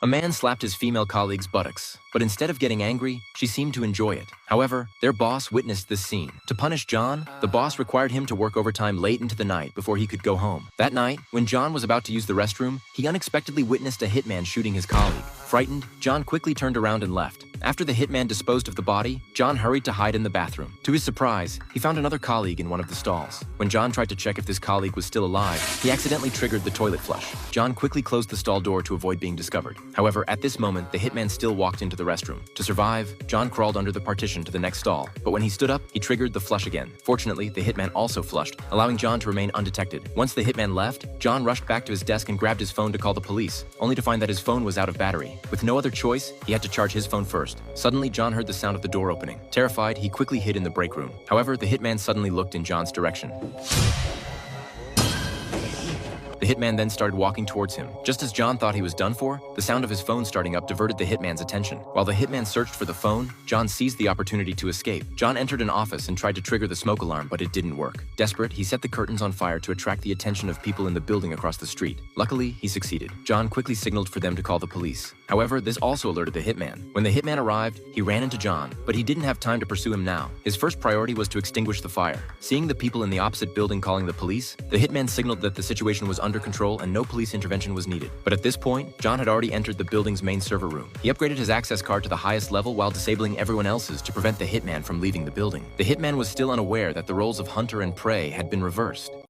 A man slapped his female colleague's buttocks, but instead of getting angry, she seemed to enjoy it. However, their boss witnessed this scene. To punish John, the boss required him to work overtime late into the night before he could go home. That night, when John was about to use the restroom, he unexpectedly witnessed a hitman shooting his colleague. Frightened, John quickly turned around and left. After the hitman disposed of the body, John hurried to hide in the bathroom. To his surprise, he found another colleague in one of the stalls. When John tried to check if this colleague was still alive, he accidentally triggered the toilet flush. John quickly closed the stall door to avoid being discovered. However, at this moment, the hitman still walked into the restroom. To survive, John crawled under the partition to the next stall, but when he stood up, he triggered the flush again. Fortunately, the hitman also flushed, allowing John to remain undetected. Once the hitman left, John rushed back to his desk and grabbed his phone to call the police, only to find that his phone was out of battery. With no other choice, he had to charge his phone first. Suddenly, John heard the sound of the door opening. Terrified, he quickly hid in the break room. However, the hitman suddenly looked in John's direction. The hitman then started walking towards him. Just as John thought he was done for, the sound of his phone starting up diverted the hitman's attention. While the hitman searched for the phone, John seized the opportunity to escape. John entered an office and tried to trigger the smoke alarm, but it didn't work. Desperate, he set the curtains on fire to attract the attention of people in the building across the street. Luckily, he succeeded. John quickly signaled for them to call the police. However, this also alerted the hitman. When the hitman arrived, he ran into John, but he didn't have time to pursue him now. His first priority was to extinguish the fire. Seeing the people in the opposite building calling the police, the hitman signaled that the situation was under control and no police intervention was needed. But at this point, John had already entered the building's main server room. He upgraded his access card to the highest level while disabling everyone else's to prevent the hitman from leaving the building. The hitman was still unaware that the roles of hunter and prey had been reversed.